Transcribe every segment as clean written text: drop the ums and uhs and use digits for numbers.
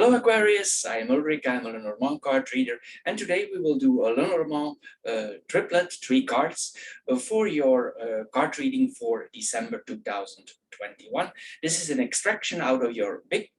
Hello Aquarius, I am Ulrich, I'm a Lenormand card reader, and today we will do a Lenormand triplet, 3 cards, for your card reading for December 2021. This is an extraction out of your big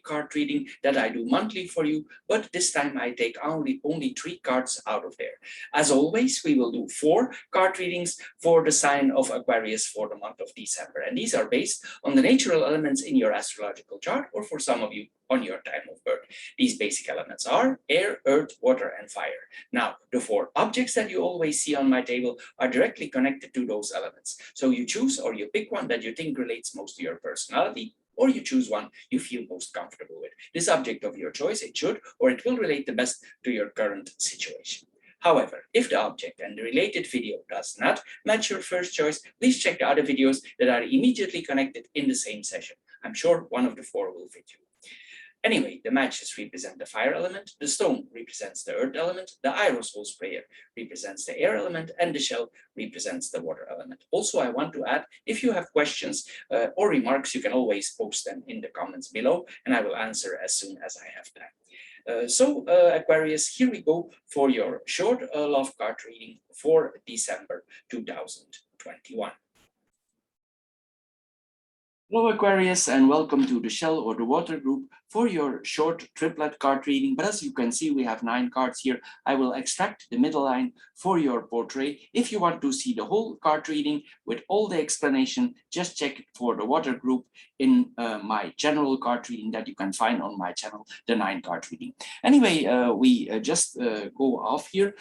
card reading that I do monthly for you, but this time I take only 3 cards out of there. As always, we will do 4 card readings for the sign of Aquarius for the month of December, and these are based on the natural elements in your astrological chart, or for some of you on your time of birth. These basic elements are air, earth, water, and fire. Now, the 4 objects that you always see on my table are directly connected to those elements. So you choose or you pick one that you think relates most to your personality, or you choose one you feel most comfortable with. This object of your choice, it should or it will relate the best to your current situation. However, if the object and the related video does not match your first choice, please check the other videos that are immediately connected in the same session. I'm sure one of the 4 will fit you. Anyway, the matches represent the fire element, the stone represents the earth element, the aerosol sprayer represents the air element, and the shell represents the water element. Also, I want to add, if you have questions or remarks, you can always post them in the comments below, and I will answer as soon as I have time. Aquarius, here we go for your short love card reading for December 2021. Hello Aquarius, and welcome to the shell or the water group for your short triplet card reading. But as you can see, we have 9 cards here. I will extract the middle line for your portrait. If you want to see the whole card reading with all the explanation, just check for the water group in my general card reading that you can find on my channel, the 9 card reading. Anyway, we just go off here.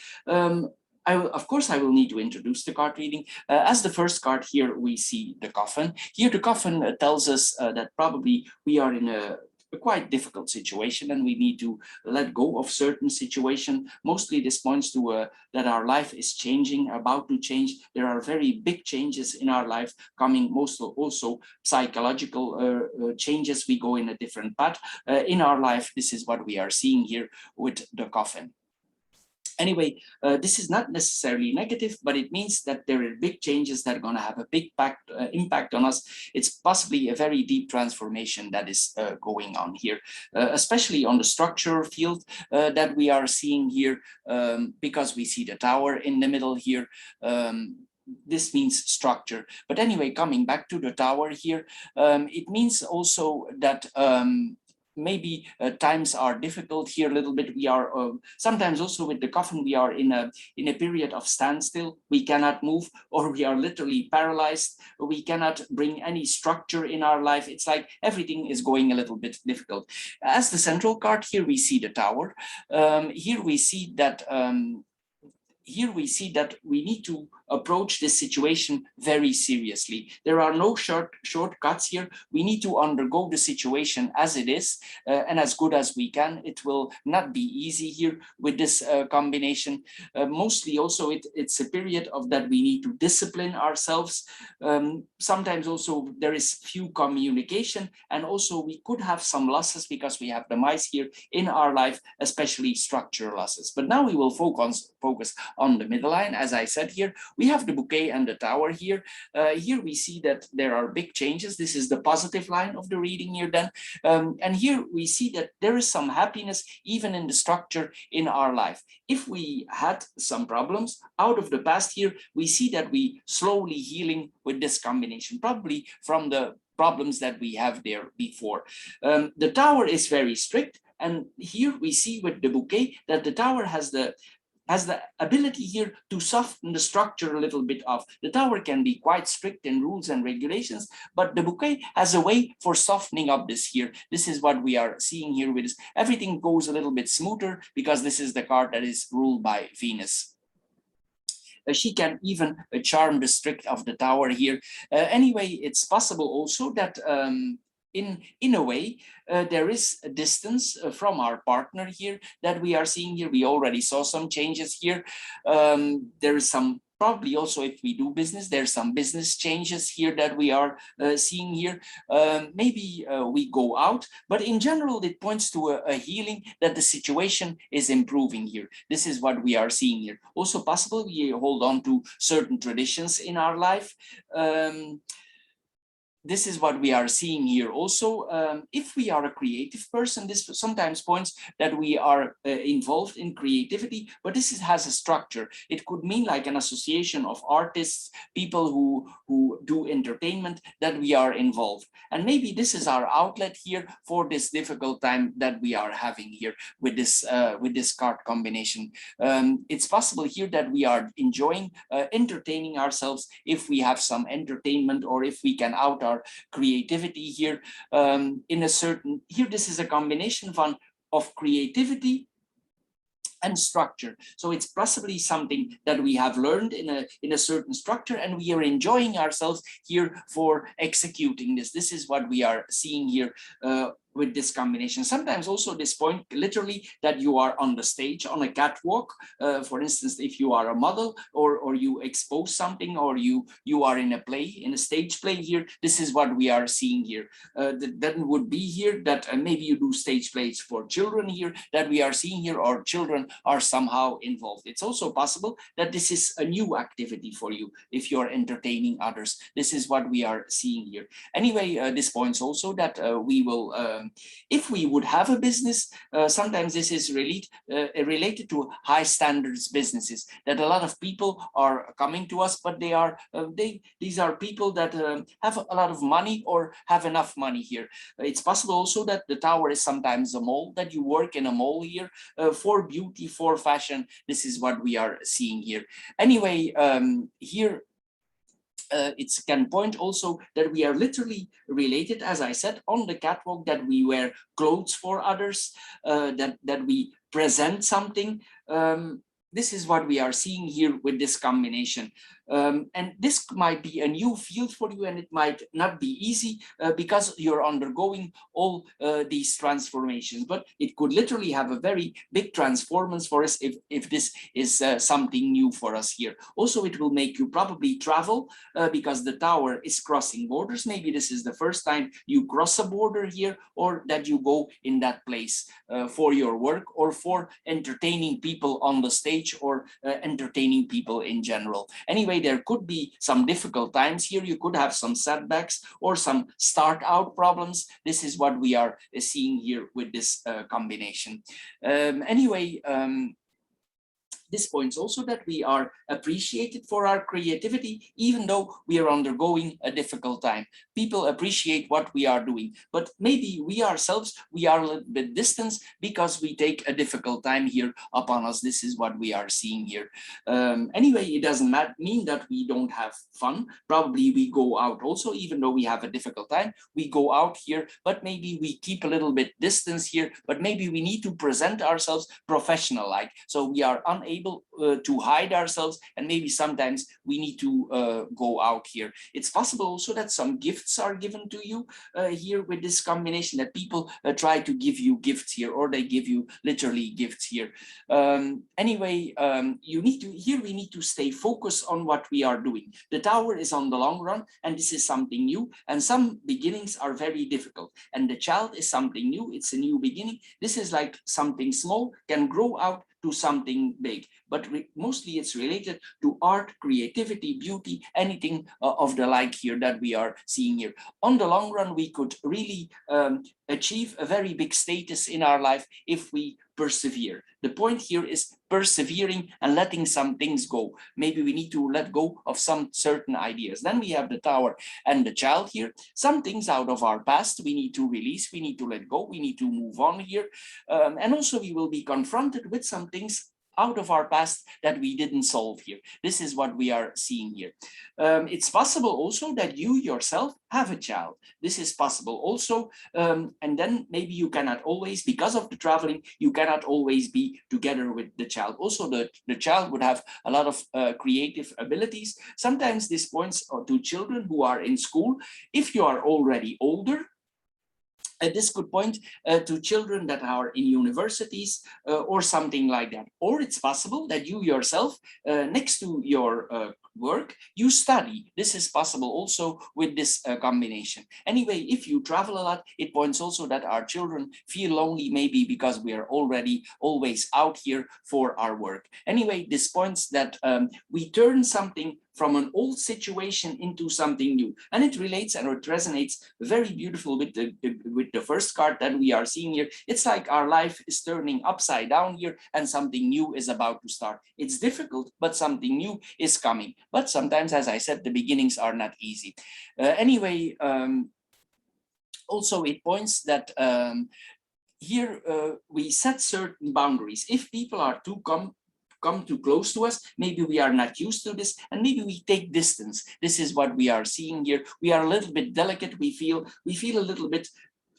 Of course, I will need to introduce the card reading. As the first card here, we see the coffin. Here, the coffin tells us that probably we are in a quite difficult situation and we need to let go of certain situation. Mostly this points to that our life is changing, about to change. There are very big changes in our life coming, also psychological changes. We go in a different path in our life. This is what we are seeing here with the coffin. Anyway, this is not necessarily negative, but it means that there are big changes that are going to have a big impact on us. It's possibly a very deep transformation that is going on here, especially on the structural field that we are seeing here, because we see the tower in the middle here. This means structure. But anyway, coming back to the tower here, it means also that maybe times are difficult here a little bit. We are sometimes also with the coffin, we are in a period of standstill. We cannot move, or we are literally paralyzed. We cannot bring any structure in our life. It's like everything is going a little bit difficult. As the central card here, we see the tower. Here we see that we need to approach this situation very seriously. There are no shortcuts here. We need to undergo the situation as it is and as good as we can. It will not be easy here with this combination. Mostly also it's a period of that we need to discipline ourselves. Sometimes also there is few communication, and also we could have some losses because we have the mice here in our life, especially structural losses. But now we will focus on the middle line. As I said here, we have the bouquet and the tower here. Here we see that there are big changes. This is the positive line of the reading here then. And here we see that there is some happiness even in the structure in our life. If we had some problems out of the past here, we see that we slowly healing with this combination, probably from the problems that we have there before. The tower is very strict. And here we see with the bouquet that the tower has the ability here to soften the structure a little bit of. The tower can be quite strict in rules and regulations, but the bouquet has a way for softening up this here. This is what we are seeing here with this. Everything goes a little bit smoother because this is the card that is ruled by Venus. She can even charm the strict of the tower here. Anyway, it's possible also that in a way, there is a distance from our partner here that we are seeing here. We already saw some changes here. There is some, probably also if we do business, there's some business changes here that we are seeing here. Maybe we go out, but in general, it points to a healing, that the situation is improving here. This is what we are seeing here. Also possible we hold on to certain traditions in our life. this is what we are seeing here also. If we are a creative person, this sometimes points that we are involved in creativity, but has a structure. It could mean like an association of artists, people who do entertainment, that we are involved. And maybe this is our outlet here for this difficult time that we are having here with this card combination. It's possible here that we are enjoying entertaining ourselves if we have some entertainment, or if we can out our creativity here in a certain, here this is a combination of creativity and structure. So it's possibly something that we have learned in a certain structure, and we are enjoying ourselves here for executing this. This is what we are seeing here with this combination. Sometimes also this point literally that you are on the stage on a catwalk, for instance, if you are a model, or you expose something, or you are in a play, in a stage play here. This is what we are seeing here. That would be here that maybe you do stage plays for children here, that we are seeing here, or children are somehow involved. It's also possible that this is a new activity for you if you're entertaining others. This is what we are seeing here. Anyway, this points also that we will if we would have a business, sometimes this is related to high standards businesses, that a lot of people are coming to us, but these are people that have a lot of money or have enough money here. It's possible also that the tower is sometimes a mall, that you work in a mall here for beauty, for fashion. This is what we are seeing here. Anyway, here it can point also that we are literally related, as I said, on the catwalk, that we wear clothes for others, that we present something. This is what we are seeing here with this combination. And this might be a new field for you, and it might not be easy because you're undergoing all these transformations, but it could literally have a very big transformance for us if this is something new for us here. Also, it will make you probably travel because the tower is crossing borders. Maybe this is the first time you cross a border here, or that you go in that place for your work, or for entertaining people on the stage, or entertaining people in general. Anyway, there could be some difficult times here. You could have some setbacks or some start out problems. This is what we are seeing here with this combination. Anyway, this points also that we are appreciated for our creativity, even though we are undergoing a difficult time. People appreciate what we are doing, but maybe we ourselves, we are a little bit distant because we take a difficult time here upon us. This is what we are seeing here. Anyway, it doesn't mean that we don't have fun. Probably we go out also, even though we have a difficult time, we go out here, but maybe we keep a little bit distance here, but maybe we need to present ourselves professional-like. So we are unable to hide ourselves, and maybe sometimes we need to go out here. It's possible also that some gifts are given to you here with this combination, that people try to give you gifts here, or they give you literally gifts here. Anyway, we need to stay focused on what we are doing. The tower is on the long run, and this is something new, and some beginnings are very difficult, and the child is something new. It's a new beginning. This is like something small can grow out to something big, but mostly it's related to art, creativity, beauty, anything of the like here that we are seeing here. On the long run, we could really achieve a very big status in our life if we persevere. The point here is persevering and letting some things go. Maybe we need to let go of some certain ideas. Then we have the tower and the child here. Some things out of our past we need to release, we need to let go, we need to move on here. And also we will be confronted with some things out of our past that we didn't solve here. This is what we are seeing here. It's possible also that you yourself have a child. This is possible also. And then maybe you cannot always, because of the traveling, you cannot always be together with the child. Also, the child would have a lot of creative abilities. Sometimes this points to children who are in school. If you are already older, this could point to children that are in universities or something like that. Or it's possible that you yourself, next to your work, you study. This is possible also with this combination. Anyway, if you travel a lot, it points also that our children feel lonely, maybe because we are already always out here for our work. Anyway, this points that we turn something from an old situation into something new. And it relates and it resonates very beautiful with the first card that we are seeing here. It's like our life is turning upside down here and something new is about to start. It's difficult, but something new is coming. But sometimes, as I said, the beginnings are not easy. Anyway, also it points that here we set certain boundaries. If people are too come too close to us, maybe we are not used to this, and maybe we take distance. This is what we are seeing here. We are a little bit delicate. We feel a little bit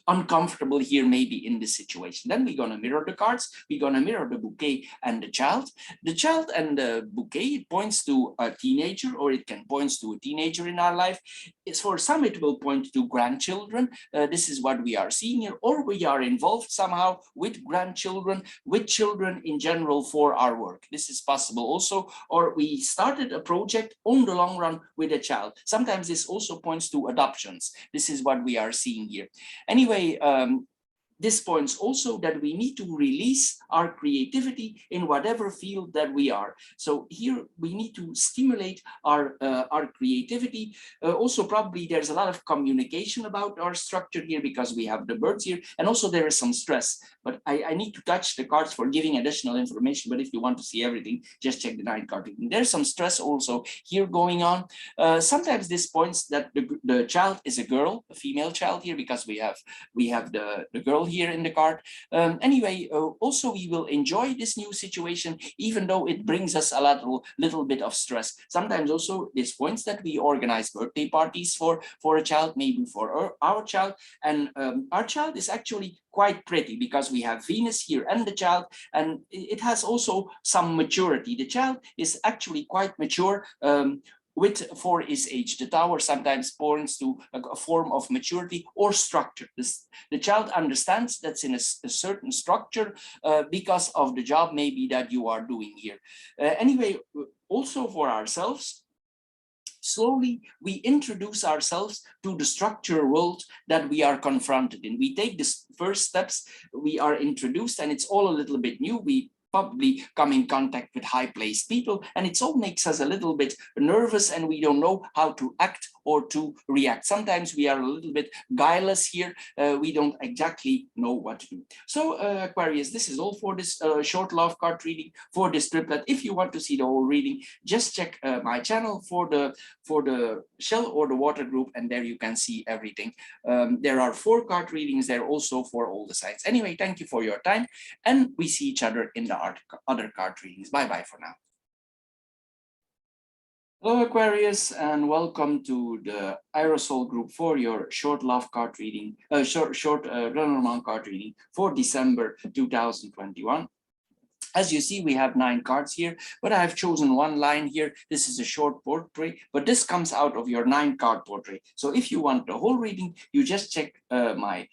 uncomfortable here maybe in this situation. Then we're going to mirror the cards. We're going to mirror the bouquet and the child. The child and the bouquet, it points to a teenager, or it can point to a teenager in our life. It's for some, it will point to grandchildren. This is what we are seeing here, or we are involved somehow with grandchildren, with children in general for our work. This is possible also, or we started a project on the long run with a child. Sometimes this also points to adoptions. This is what we are seeing here. Anyway, this points also that we need to release our creativity in whatever field that we are. So here we need to stimulate our creativity. Also, probably there's a lot of communication about our structure here because we have the birds here, and also there is some stress. But I need to touch the cards for giving additional information. But if you want to see everything, just check the 9 card reading. There's some stress also here going on. Sometimes this points that the child is a girl, a female child here, because we have the girl here in the card. Anyway, also we will enjoy this new situation, even though it brings us a little bit of stress. Sometimes also this points that we organize birthday parties for a child, maybe for our child, and our child is actually quite pretty because we have Venus here and the child, and it has also some maturity. The child is actually quite mature. For his age, the tower sometimes points to a form of maturity or structure. The child understands that's in a certain structure because of the job maybe that you are doing here. Anyway, also for ourselves, slowly we introduce ourselves to the structure world that we are confronted in. We take the first steps, we are introduced, and it's all a little bit new. We probably come in contact with high-placed people, and it all makes us a little bit nervous, and we don't know how to act or to react. Sometimes we are a little bit guileless here. We don't exactly know what to do. So Aquarius, this is all for this short love card reading for this triplet. If you want to see the whole reading, just check my channel for the shell or the water group, and there you can see everything. There are 4 card readings there also for all the sites. Anyway, thank you for your time, and we see each other in the other card readings. Bye-bye for now. Hello Aquarius, and welcome to the Aerosol group for your short love card reading, short Lenormand card reading for December 2021. As you see, we have 9 cards here, but I have chosen one line here. This is a short portrait, but this comes out of your 9 card portrait. So if you want the whole reading, you just check my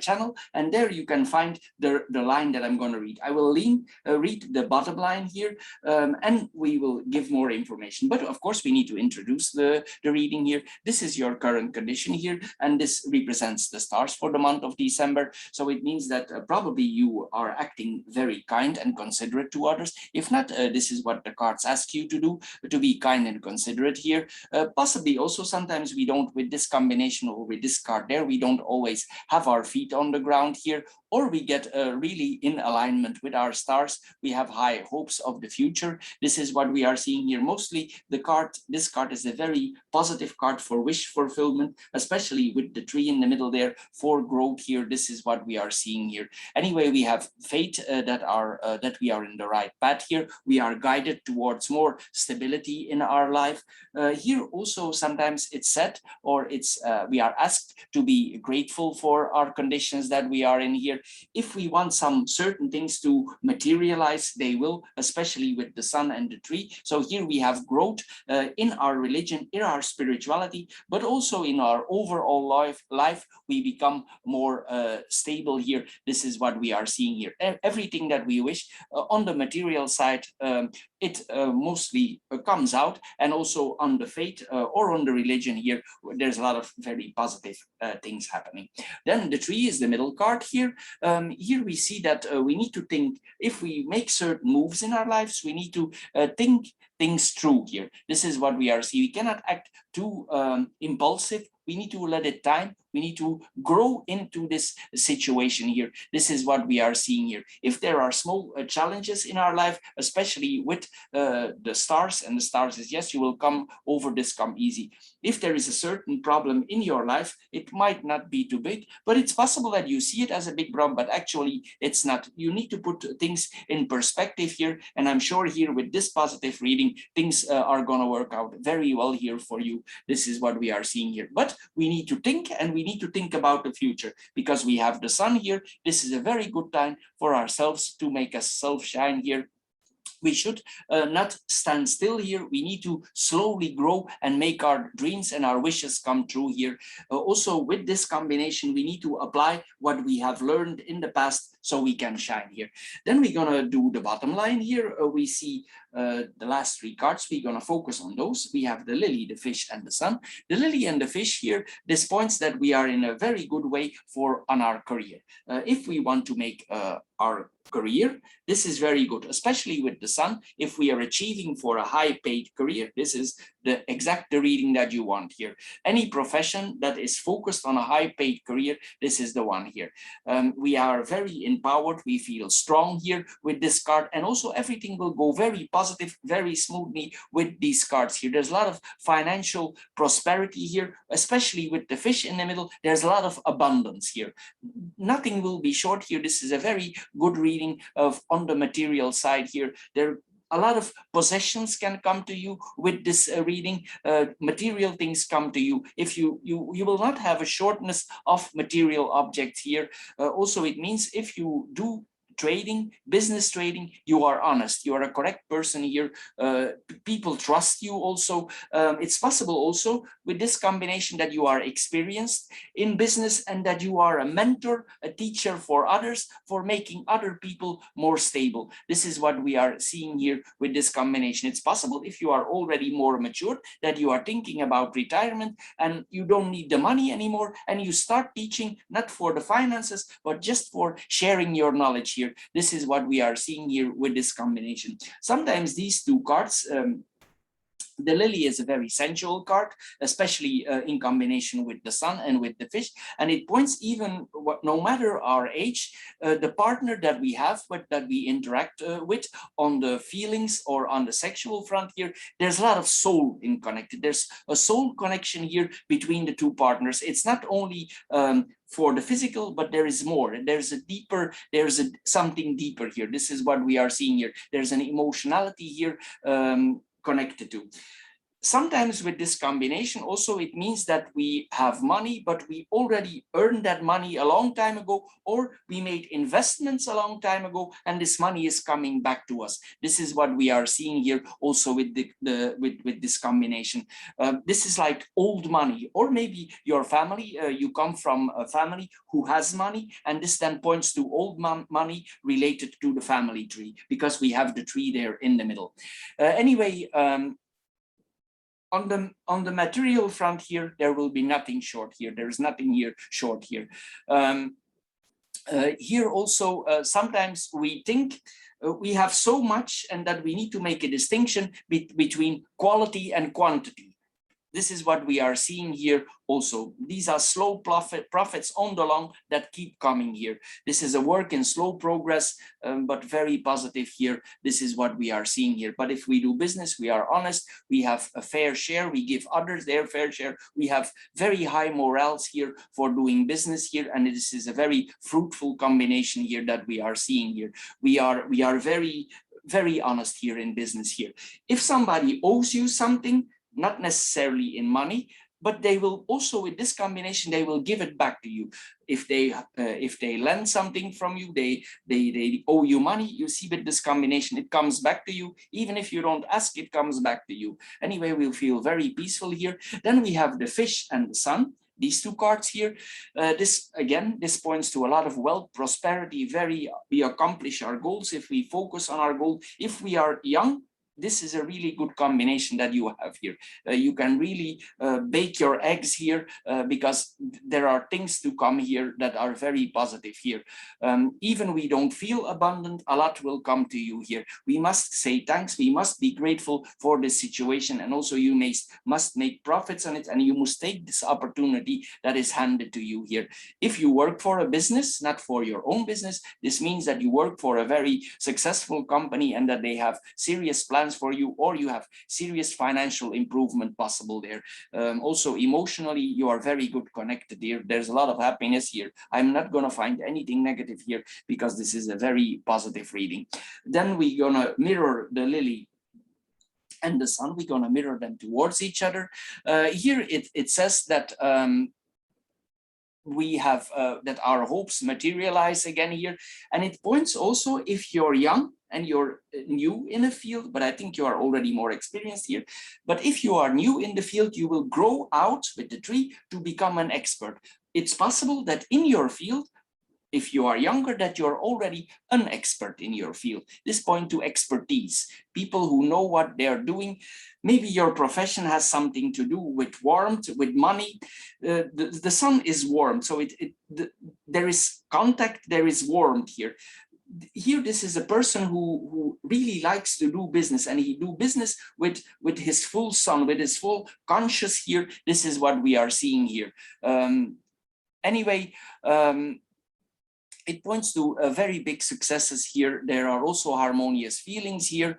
channel, and there you can find the line that I'm going to read. I will read the bottom line here, and we will give more information. But of course, we need to introduce the reading here. This is your current condition here, and this represents the stars for the month of December. So it means that probably you are acting very kind and considerate to others. If not, this is what the cards ask you to do, to be kind and considerate here. Possibly also sometimes we don't, with this combination or with this card there, we don't always have our feet on the ground here, or we get really in alignment with our stars. We have high hopes of the future. This is what we are seeing here. Mostly this card is a very positive card for wish fulfillment, especially with the tree in the middle there for growth here. This is what we are seeing here. Anyway, we have faith that we are in the right path here. We are guided towards more stability in our life. Here also sometimes it's said, or we are asked to be grateful for our conditions that we are in here. If we want some certain things to materialize, they will, especially with the sun and the tree. So here we have growth in our religion, in our spirituality, but also in our overall life, we become more stable here. This is what we are seeing here. Everything that that we wish. On the material side, it mostly comes out, and also on the faith or on the religion here, there's a lot of very positive things happening. Then the tree is the middle card here. Here we see that we need to think, if we make certain moves in our lives, we need to think things through here. This is what we are seeing. We cannot act too impulsive. We need to let it time. We need to grow into this situation here. This is what we are seeing here. If there are small challenges in our life, especially with the stars, and the stars is yes, you will come over this, come easy. If there is a certain problem in your life, it might not be too big, but it's possible that you see it as a big problem, but actually it's not. You need to put things in perspective here. And I'm sure here with this positive reading, things are going to work out very well here for you. This is what we are seeing here. But we need to think, and we need to think about the future, because we have the sun here. This is a very good time for ourselves to make ourselves shine here. We should not stand still here. We need to slowly grow and make our dreams and our wishes come true here. Also, with this combination, we need to apply what we have learned in the past so we can shine here. Then we're going to do the bottom line here. We see the last three cards. We're going to focus on those. We have the lily, the fish, and the sun. The lily and the fish here, this points that we are in a very good way on our career. If we want to make our career, this is very good, especially with the sun. If we are achieving for a high paid career, this is the exact reading that you want here. Any profession that is focused on a high paid career, this is the one here. We are very empowered. We feel strong here with this card, and also everything will go very positive, very smoothly with these cards here. There's a lot of financial prosperity here, especially with the fish in the middle. There's a lot of abundance here. Nothing will be short here. This is a very good reading on the material side here. There a lot of possessions can come to you with this reading. Material things come to you. If you will not have a shortness of material objects here. Also, it means if you do trading, business trading, you are honest, you are a correct person here. People trust you also. It's possible also with this combination that you are experienced in business, and that you are a mentor, a teacher for others, for making other people more stable. This is what we are seeing here with this combination. It's possible, if you are already more mature, that you are thinking about retirement and you don't need the money anymore, and you start teaching, not for the finances, but just for sharing your knowledge here. This is what we are seeing here with this combination. Sometimes these two cards, the lily is a very sensual card, especially in combination with the sun and with the fish. And it points even, no matter our age, the partner that we have, that we interact with on the feelings or on the sexual front here, there's a lot of soul in connected. There's a soul connection here between the two partners. It's not only for the physical, but there is more. There's something deeper here. This is what we are seeing here. There's an emotionality here connected to. Sometimes with this combination also, it means that we have money, but we already earned that money a long time ago, or we made investments a long time ago, and this money is coming back to us. This is what we are seeing here also with with this combination. This is like old money, or maybe your family, you come from a family who has money, and this then points to old money related to the family tree, because we have the tree there in the middle. Anyway, on the material front here, there will be nothing short here. There's nothing here short here. Here also, sometimes we think we have so much, and that we need to make a distinction between quality and quantity. This is what we are seeing here also. These are slow profits on the long that keep coming here. This is a work in slow progress, but very positive here. This is what we are seeing here. But if we do business, we are honest, we have a fair share, we give others their fair share. We have very high morals here for doing business here. And this is a very fruitful combination here that we are seeing here. We are very, very honest here in business here. If somebody owes you something, not necessarily in money, but they will also, with this combination, they will give it back to you. If they lend something from you, they owe you money. You see, with this combination, it comes back to you. Even if you don't ask, it comes back to you. Anyway, we'll feel very peaceful here. Then we have the fish and the sun. these two cards here. This points to a lot of wealth, prosperity, we accomplish our goals if we focus on our goal. If we are young, this is a really good combination that you have here. You can really bake your eggs here because there are things to come here that are very positive here. Even we don't feel abundant, a lot will come to you here. We must say thanks, we must be grateful for this situation, and also you must make profits on it, and you must take this opportunity that is handed to you here. If you work for a business, not for your own business, this means that you work for a very successful company and that they have serious plans for you, or you have serious financial improvement possible there. Also emotionally, you are very good connected here. There's a lot of happiness here. I'm not going to find anything negative here because this is a very positive reading. Then we're going to mirror the lily and the sun. We're going to mirror them towards each other. Here it says that we have that our hopes materialize again here, and it points also, if you're young and you're new in a field, but I think you are already more experienced here, but if you are new in the field, you will grow out with the tree to become an expert. It's possible that in your field, if you are younger, that you're already an expert in your field. This point to expertise, people who know what they're doing. Maybe your profession has something to do with warmth, with money. The sun is warm, so there is contact, there is warmth here. Here, this is a person who really likes to do business, and he do business with his full sun, with his full conscious here. This is what we are seeing here. Anyway, it points to very big successes here. There are also harmonious feelings here.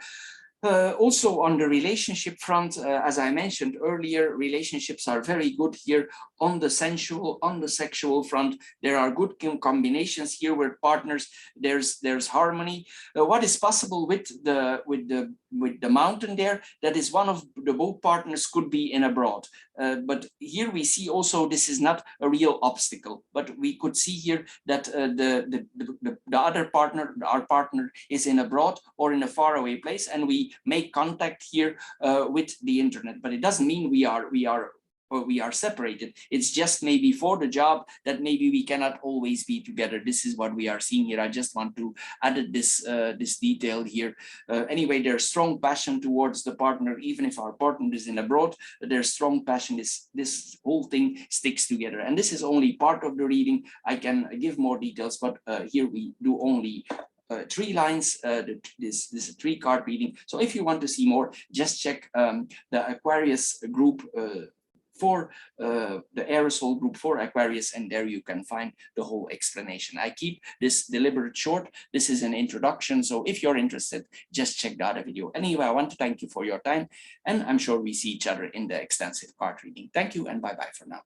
Also on the relationship front, as I mentioned earlier, relationships are very good here on the sensual, on the sexual front. There are good combinations here with partners. There's harmony. What is possible with the mountain there? That is, one of the both partners could be in abroad. But here we see also this is not a real obstacle. But we could see here that the other partner, our partner, is in abroad or in a faraway place, and we make contact here with the internet. But it doesn't mean we are separated. It's just maybe for the job that maybe we cannot always be together. This is what we are seeing here. I just want to add this detail here. Anyway, there's strong passion towards the partner, even if our partner is in abroad. There's strong passion. This whole thing sticks together, and this is only part of the reading. I can give more details, but here we do only 3 lines. This is a 3-card reading. So if you want to see more, just check the Aquarius group for the Aerosol group for Aquarius, and there you can find the whole explanation. I keep this deliberate short. This is an introduction, so if you're interested, just check the other video. Anyway, I want to thank you for your time, and I'm sure we see each other in the extensive card reading. Thank you, and bye-bye for now.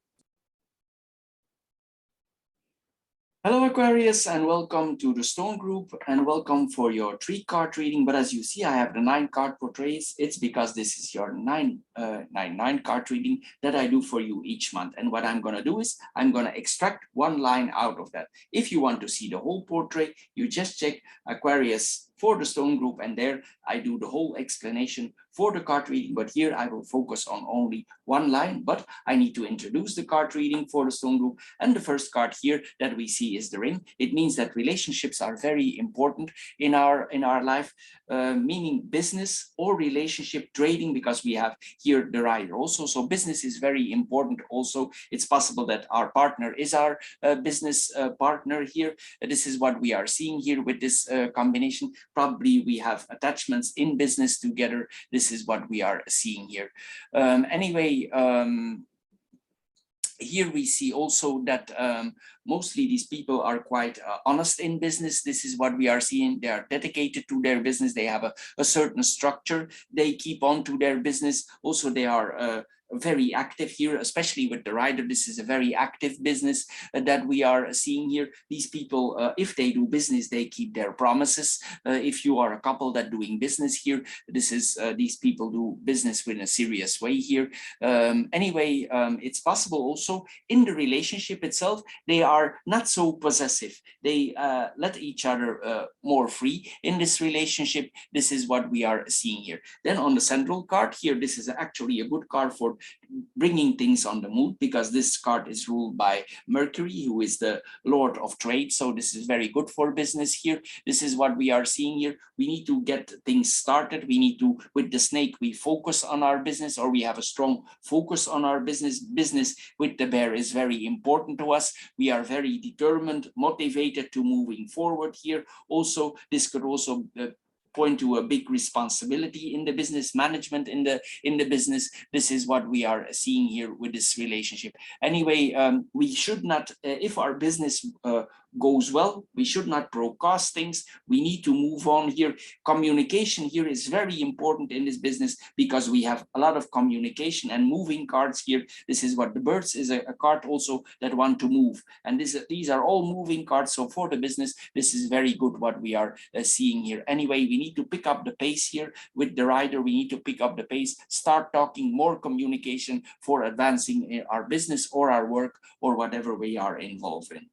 Hello Aquarius, and welcome to the Stone Group, and welcome for your 3-card reading. But as you see, I have the 9-card portraits. It's because this is your 9-card reading that I do for you each month. And what I'm going to do is I'm going to extract 1 line out of that. If you want to see the whole portrait, you just check Aquarius for the Stone Group, and there I do the whole explanation for the card reading. But here I will focus on only 1 line, but I need to introduce the card reading for the Stone Group. And the first card here that we see is the ring. It means that relationships are very important in our life, meaning business or relationship, trading, because we have here the rider also. So business is very important also. It's possible that our partner is our business partner here. This is what we are seeing here with this combination. Probably we have attachments in business together. This is what we are seeing here. Anyway, here we see also that mostly these people are quite honest in business. This is what we are seeing. They are dedicated to their business. They have a certain structure. They keep on to their business. Also, they are very active here, especially with the rider. This is a very active business that we are seeing here. These people, if they do business, they keep their promises. If you are a couple that doing business here, this is these people do business in a serious way here. Anyway, it's possible also in the relationship itself, they are not so possessive. They let each other more free in this relationship. This is what we are seeing here. Then on the central card here, this is actually a good card for bringing things on the mood, because this card is ruled by Mercury, who is the Lord of Trade. So this is very good for business here. This is what we are seeing here. We need to get things started. We need to, with the snake, we focus on our business, or we have a strong focus on our business. Business with the bear is very important to us. We are very determined, motivated to moving forward here. Also, this could also point to a big responsibility in the business management in the business. This is what we are seeing here with this relationship. Anyway, we should not, if our business goes well, we should not broadcast things. We need to move on here. Communication here is very important in this business, because we have a lot of communication and moving cards here. This is what the birds is, a card also that want to move, and these are all moving cards. So for the business, this is very good what we are seeing here. Anyway, we need to pick up the pace here with the rider. We need to pick up the pace, start talking more communication for advancing in our business or our work or whatever we are involved in.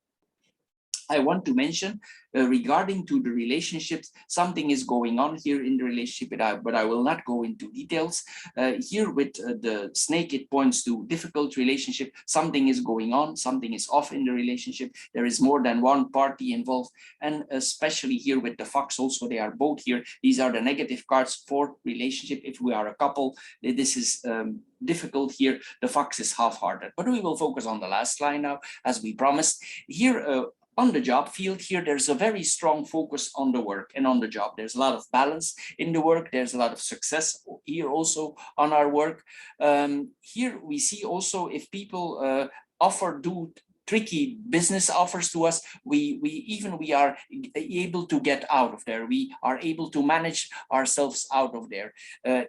I want to mention regarding to the relationships, something is going on here in the relationship, but I will not go into details. Here with the snake, it points to difficult relationship. Something is going on, something is off in the relationship. There is more than one party involved. And especially here with the fox also, they are both here. These are the negative cards for relationship. If we are a couple, this is difficult here. The fox is half-hearted, but we will focus on the last line now, as we promised. Here, on the job field here, there's a very strong focus on the work and on the job. There's a lot of balance in the work. There's a lot of success here also on our work. Here we see also if people do tricky business offers to us, we are able to get out of there. We are able to manage ourselves out of there.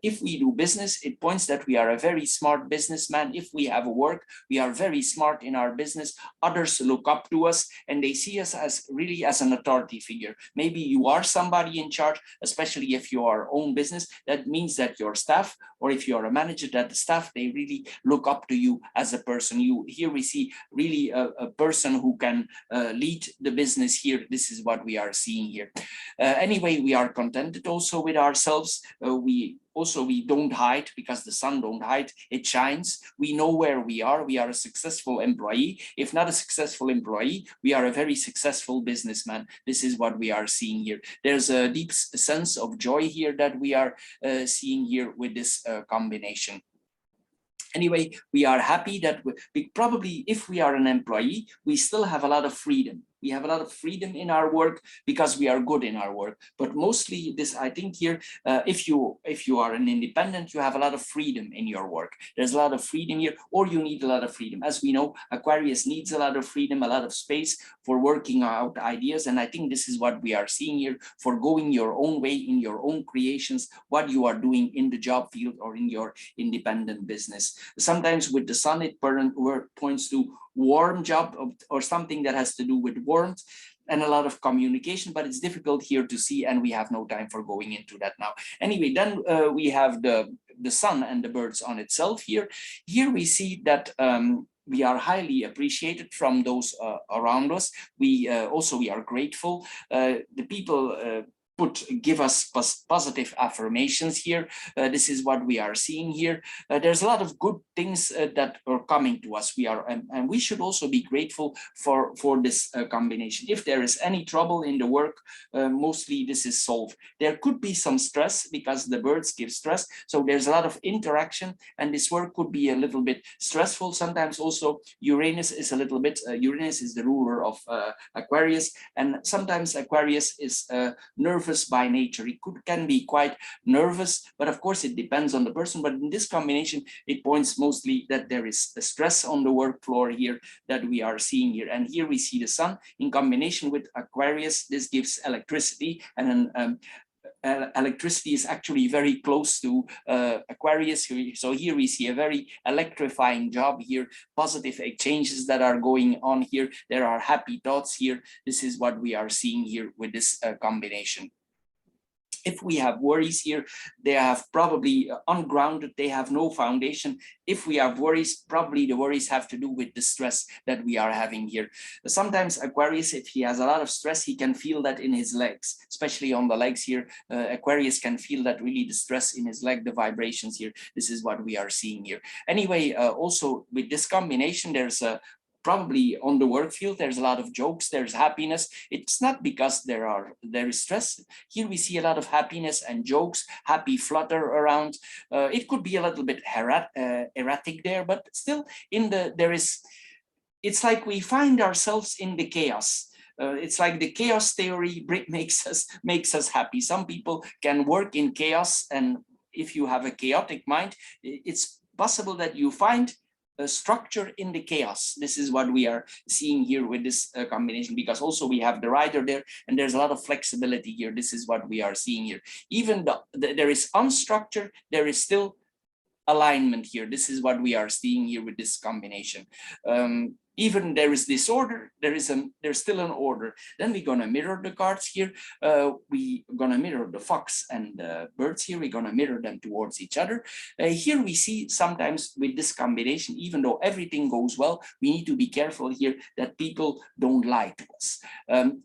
If we do business, it points that we are a very smart businessman. If we have a work, we are very smart in our business. Others look up to us and they see us as really as an authority figure. Maybe you are somebody in charge, especially if you are own business. That means that your staff, or if you are a manager, that the staff, they really look up to you as a person. Here we see really a person who can lead the business here. This is what we are seeing here. Anyway, we are contented also with ourselves. We don't hide, because the sun don't hide, it shines. We know where we are. We are a successful employee. If not a successful employee, we are a very successful businessman. This is what we are seeing here. There's a deep sense of joy here that we are seeing here with this combination. Anyway, we are happy that probably if we are an employee, we still have a lot of freedom. We have a lot of freedom in our work because we are good in our work. But mostly this, I think here, if you are an independent, you have a lot of freedom in your work. There's a lot of freedom here, or you need a lot of freedom. As we know, Aquarius needs a lot of freedom, a lot of space for working out ideas. And I think this is what we are seeing here, for going your own way in your own creations, what you are doing in the job field or in your independent business. Sometimes with the sun, it points to warm job or something that has to do with warmth and a lot of communication, but it's difficult here to see, and we have no time for going into that now. Anyway, then we have the sun and the birds on itself here. Here we see that we are highly appreciated from those around us. We are grateful. The people give us positive affirmations here. This is what we are seeing here. There's a lot of good things that are coming to us. And we should also be grateful for this combination. If there is any trouble in the work, mostly this is solved. There could be some stress because the birds give stress. So there's a lot of interaction, and this work could be a little bit stressful. Sometimes also Uranus is a little bit, Uranus is the ruler of Aquarius, and sometimes Aquarius is nervous by nature. It can be quite nervous, but of course it depends on the person. But in this combination, it points mostly that there is a stress on the work floor here that we are seeing here. And here we see the sun in combination with Aquarius. This gives electricity, and electricity is actually very close to Aquarius. So here we see a very electrifying job here, positive exchanges that are going on here. There are happy thoughts here. This is what we are seeing here with this combination. If we have worries here, they have probably ungrounded, they have no foundation. If we have worries, probably the worries have to do with the stress that we are having here. Sometimes Aquarius, if he has a lot of stress, he can feel that in his legs, especially on the legs here. Aquarius can feel that really, the stress in his leg, the vibrations here. This is what we are seeing here. Anyway, also with this combination, there's a probably on the work field, there's a lot of jokes, there's happiness. It's not because there is stress. Here we see a lot of happiness and jokes, happy flutter around. It could be a little bit erratic there, but still it's like we find ourselves in the chaos. It's like the chaos theory makes us happy. Some people can work in chaos, and if you have a chaotic mind, it's possible that you find a structure in the chaos. This is what we are seeing here with this combination, because also we have the rider there, and there's a lot of flexibility here. This is what we are seeing here. Even though there is unstructured, there is still alignment here. This is what we are seeing here with this combination. Even there is disorder, there's still an order. Then we're gonna mirror the cards here. We're gonna mirror the fox and the birds here. We're gonna mirror them towards each other. Here we see sometimes with this combination, even though everything goes well, we need to be careful here that people don't lie to us.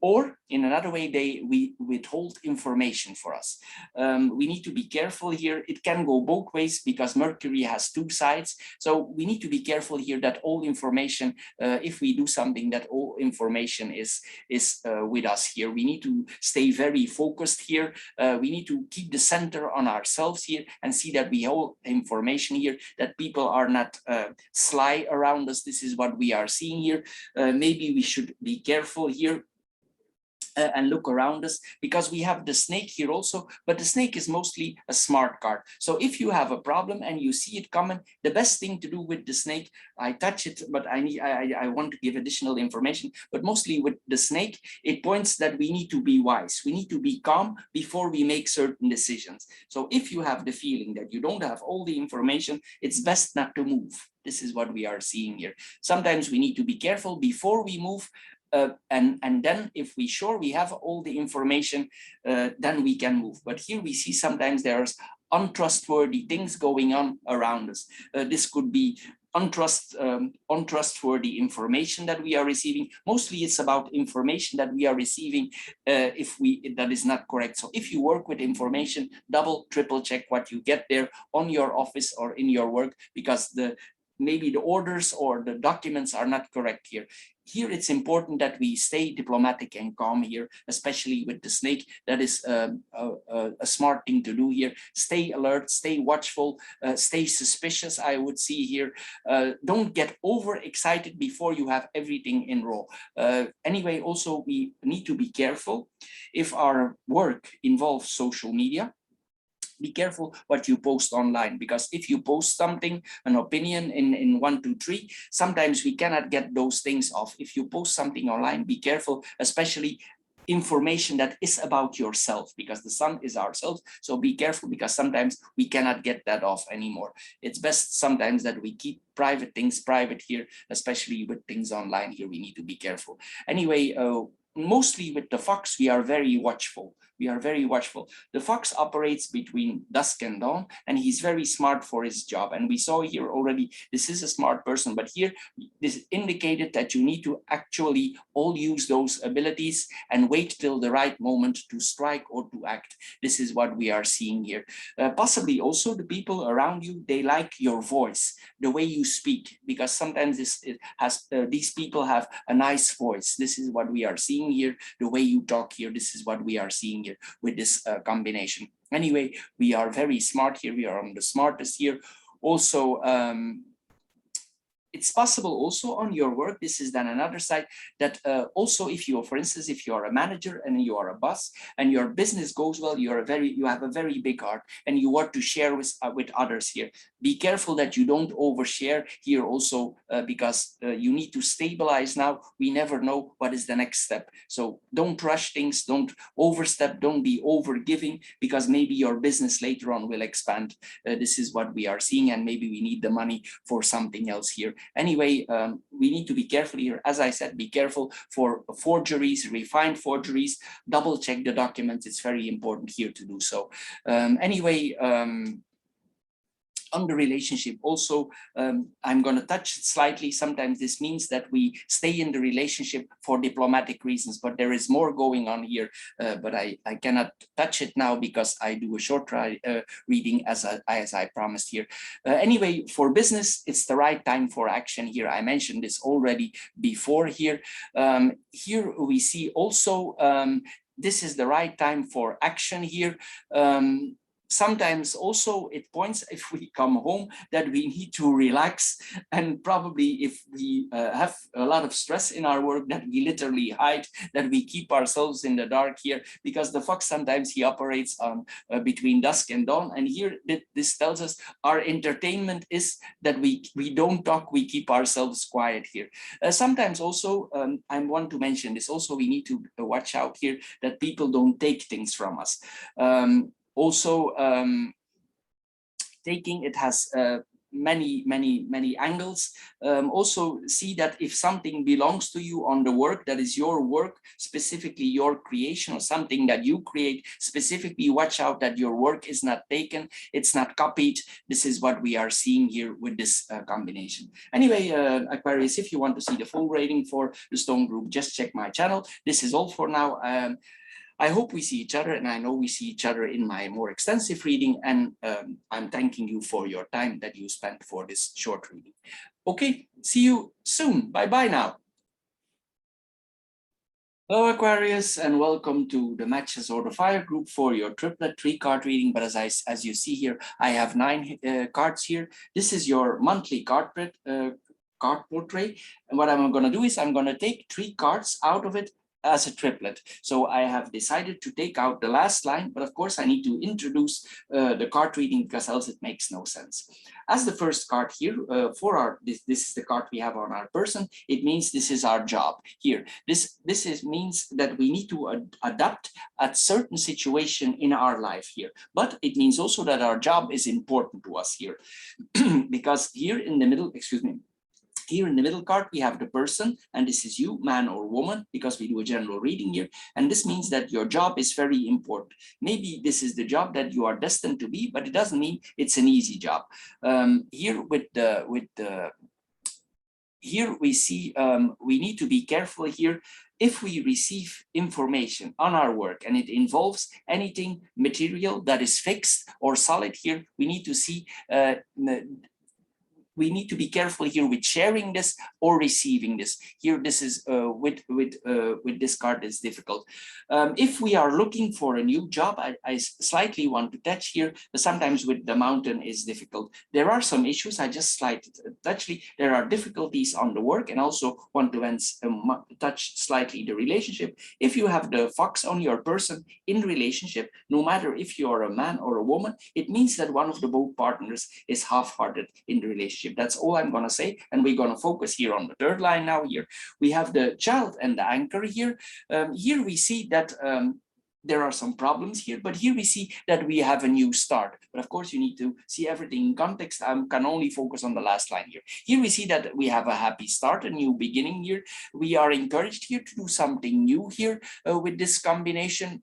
Or in another way, we withhold information for us. We need to be careful here. It can go both ways because Mercury has two sides. So we need to be careful here that all information, if we do something, that all information is with us here. We need to stay very focused here. We need to keep the center on ourselves here and see that we hold information here, that people are not sly around us. This is what we are seeing here. Maybe we should be careful here and look around us, because we have the snake here also, but the snake is mostly a smart card. So if you have a problem and you see it coming, the best thing to do with the snake, I touch it, but I want to give additional information, but mostly with the snake, it points that we need to be wise. We need to be calm before we make certain decisions. So if you have the feeling that you don't have all the information, it's best not to move. This is what we are seeing here. Sometimes we need to be careful before we move. And then if we sure we have all the information, then we can move. But here we see sometimes there's untrustworthy things going on around us. This could be untrustworthy information that we are receiving. Mostly it's about information that we are receiving that is not correct. So if you work with information, double, triple check what you get there on your office or in your work, because maybe the orders or the documents are not correct here. Here it's important that we stay diplomatic and calm here, especially with the snake. That is a smart thing to do here. Stay alert, stay watchful, stay suspicious, I would see here. Don't get overexcited before you have everything in row. Anyway, also we need to be careful if our work involves social media. Be careful what you post online, because if you post something, an opinion in 1, 2, 3, sometimes we cannot get those things off. If you post something online, be careful, especially information that is about yourself, because the sun is ourselves. So be careful, because sometimes we cannot get that off anymore. It's best sometimes that we keep private things private here, especially with things online here. We need to be careful. Anyway, mostly with the fox, we are very watchful. We are very watchful. The fox operates between dusk and dawn, and he's very smart for his job. And we saw here already, this is a smart person, but here this indicated that you need to actually all use those abilities and wait till the right moment to strike or to act. This is what we are seeing here. Possibly also the people around you, they like your voice, the way you speak, because sometimes these people have a nice voice. This is what we are seeing here, the way you talk here. This is what we are seeing here with this combination. Anyway, we are very smart here. We are on the smartest here. Also, it's possible also on your work, this is then another side, that also if you, for instance, if you are a manager and you are a boss and your business goes well, you have a very big heart and you want to share with others here. Be careful that you don't overshare here also, because you need to stabilize now. We never know what is the next step. So don't rush things, don't overstep, don't be over giving, because maybe your business later on will expand. This is what we are seeing, and maybe we need the money for something else here. Anyway, we need to be careful here. As I said, be careful for forgeries, refined forgeries, double check the documents. It's very important here to do so. Anyway, on the relationship also, I'm going to touch it slightly. Sometimes this means that we stay in the relationship for diplomatic reasons, but there is more going on here, but I cannot touch it now because I do a short reading as I promised here. Anyway, for business, it's the right time for action here. I mentioned this already before here. Here we see also, this is the right time for action here. Sometimes also it points, if we come home, that we need to relax, and probably if we have a lot of stress in our work, that we literally hide, that we keep ourselves in the dark here, because the fox sometimes he operates on between dusk and dawn. And here this tells us our entertainment is that we don't talk, we keep ourselves quiet here. Sometimes also, I want to mention this also, we need to watch out here that people don't take things from us. Also, taking it has many angles. Also see that if something belongs to you on the work, that is your work, specifically your creation, or something that you create specifically, watch out that your work is not taken, it's not copied. This is what we are seeing here with this combination. Anyway, Aquarius, if you want to see the full rating for the stone group, just check my channel. This is all for now. I hope we see each other, and I know we see each other in my more extensive reading, and I'm thanking you for your time that you spent for this short reading. Okay, see you soon. Bye-bye now. Hello, Aquarius, and welcome to the Matches or the Fire group for your triplet 3-card reading. But as you see here, I have 9 cards here. This is your monthly card portrait. And what I'm going to do is I'm going to take 3 cards out of it as a triplet. So I have decided to take out the last line, but of course I need to introduce the card reading, because else it makes no sense. As the first card here, this is the card we have on our person. It means this is our job here. This means that we need to adapt at certain situation in our life here. But it means also that our job is important to us here, because here in the middle, excuse me, here in the middle card, we have the person, and this is you, man or woman, because we do a general reading here. And this means that your job is very important. Maybe this is the job that you are destined to be, but it doesn't mean it's an easy job. Here here we see we need to be careful here. If we receive information on our work and it involves anything material that is fixed or solid here, we need to see we need to be careful here with sharing this or receiving this. Here, this is with this card is difficult. If we are looking for a new job, I slightly want to touch here. Sometimes with the mountain is difficult. There are some issues. I just slightly touch. There are difficulties on the work, and also want to touch slightly the relationship. If you have the fox on your person in relationship, no matter if you are a man or a woman, it means that one of the both partners is half-hearted in the relationship. That's all I'm going to say. And we're going to focus here on the third line now. Here we have the child and the anchor here. Here we see that there are some problems here, but here we see that we have a new start. But of course, you need to see everything in context. I can only focus on the last line here. Here we see that we have a happy start, a new beginning here. We are encouraged here to do something new here with this combination.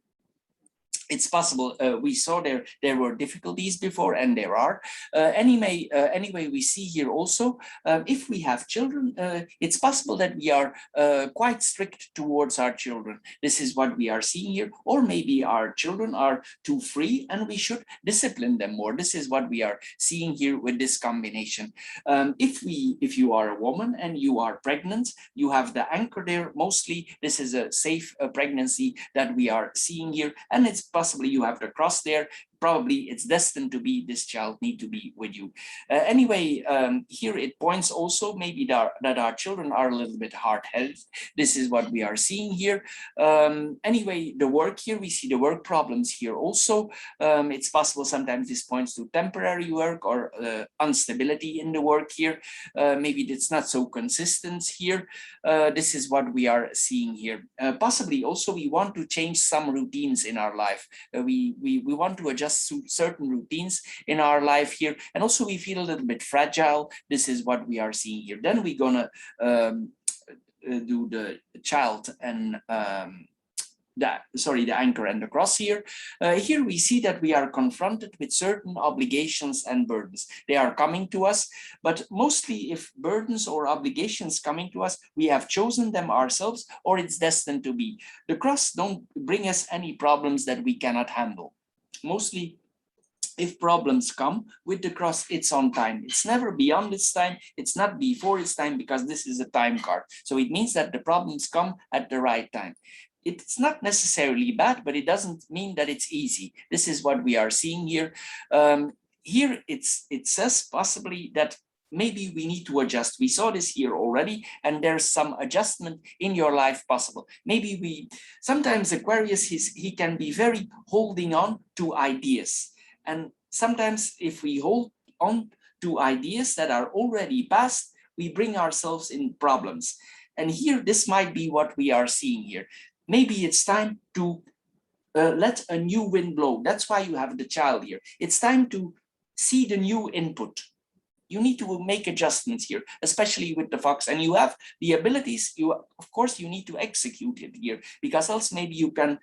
It's possible. We saw there were difficulties before, and there are. Anyway, we see here also, if we have children, it's possible that we are quite strict towards our children. This is what we are seeing here. Or maybe our children are too free and we should discipline them more. This is what we are seeing here with this combination. If you are a woman and you are pregnant, you have the anchor there. Mostly this is a safe pregnancy that we are seeing here, and it's possibly you have the cross there. probably it's destined to be this child need to be with you. Anyway, here it points also maybe that our children are a little bit hard-headed. This is what we are seeing here. Anyway, the work here, we see the work problems here also. It's possible sometimes this points to temporary work or instability in the work here. Maybe it's not so consistent here. This is what we are seeing here. Possibly also we want to change some routines in our life. We want to adjust to certain routines in our life here. And also we feel a little bit fragile. This is what we are seeing here. Then we're gonna do the child and the anchor and the cross here. Here we see that we are confronted with certain obligations and burdens. They are coming to us, but mostly if burdens or obligations coming to us, we have chosen them ourselves or it's destined to be. The cross don't bring us any problems that we cannot handle. Mostly if problems come with the cross, it's on time. It's never beyond its time. It's not before its time, because this is a time card. So it means that the problems come at the right time. It's not necessarily bad, but it doesn't mean that it's easy. This is what we are seeing here. Here it says possibly that maybe we need to adjust. We saw this here already, and there's some adjustment in your life possible. Maybe sometimes Aquarius, he can be very holding on to ideas. And sometimes if we hold on to ideas that are already past, we bring ourselves in problems. And here, this might be what we are seeing here. Maybe it's time to let a new wind blow. That's why you have the child here. It's time to see the new input. You need to make adjustments here, especially with the fox, and you have the abilities. Of course, you need to execute it here, because else maybe you can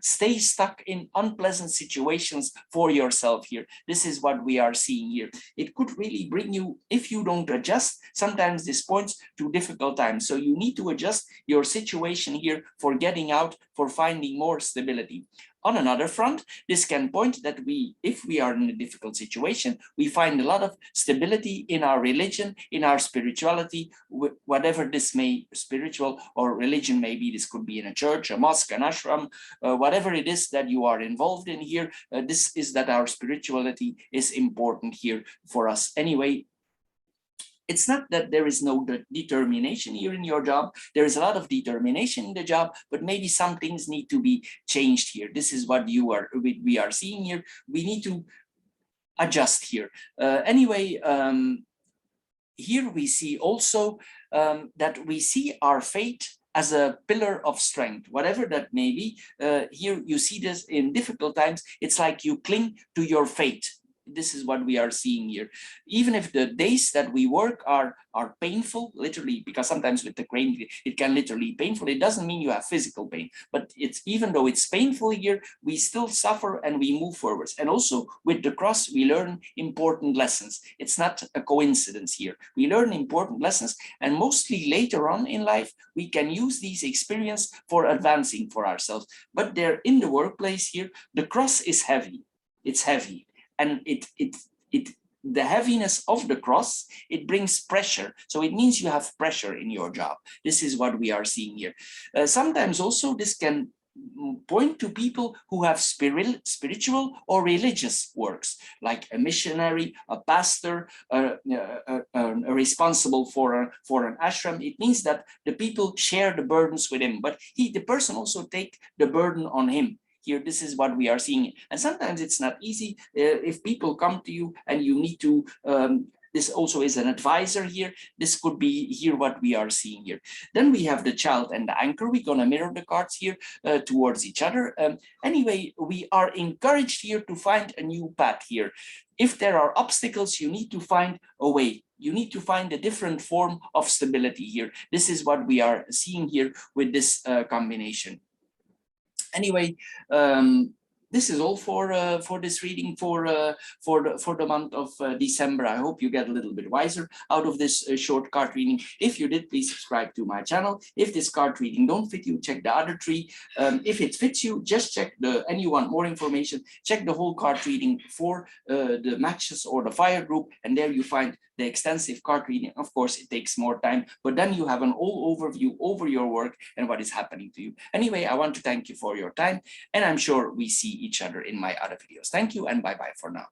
stay stuck in unpleasant situations for yourself here. This is what we are seeing here. It could really bring you, if you don't adjust, sometimes this points to difficult times. So you need to adjust your situation here for getting out, for finding more stability. On another front, this can point that if we are in a difficult situation, we find a lot of stability in our religion, in our spirituality, whatever this may, spiritual or religion may be. This could be in a church, a mosque, an ashram, whatever it is that you are involved in here. This is that our spirituality is important here for us. Anyway, it's not that there is no determination here in your job. There is a lot of determination in the job, but maybe some things need to be changed here. This is what we are seeing here. We need to adjust here. Anyway, here we see also that we see our faith as a pillar of strength, whatever that may be. Here you see this in difficult times. It's like you cling to your faith. This is what we are seeing here. Even if the days that we work are painful, literally, because sometimes with the crane, it can literally be painful. It doesn't mean you have physical pain, but even though it's painful here, we still suffer and we move forwards. And also with the cross, we learn important lessons. It's not a coincidence here. We learn important lessons, and mostly later on in life, we can use these experiences for advancing for ourselves. But there in the workplace here, the cross is heavy. It's heavy. And the heaviness of the cross, it brings pressure. So it means you have pressure in your job. This is what we are seeing here. Sometimes also this can point to people who have spiritual or religious works, like a missionary, a pastor, responsible for an ashram. It means that the people share the burdens with him, but the person also take the burden on him. Here, this is what we are seeing. And sometimes it's not easy if people come to you and you need to, this also is an advisor here. This could be here what we are seeing here. Then we have the child and the anchor. We're gonna mirror the cards here towards each other. Anyway, we are encouraged here to find a new path here. If there are obstacles, you need to find a way. You need to find a different form of stability here. This is what we are seeing here with this combination. Anyway, this is all for this reading for the month of December. I hope you get a little bit wiser out of this short card reading. If you did, please subscribe to my channel. If this card reading don't fit you, check the other three. If it fits you, just check and you want more information, check the whole card reading for the matches or the fire group, and there you find the extensive card reading. Of course, it takes more time, but then you have an all overview over your work and what is happening to you. Anyway, I want to thank you for your time, and I'm sure we see each other in my other videos. Thank you and bye-bye for now.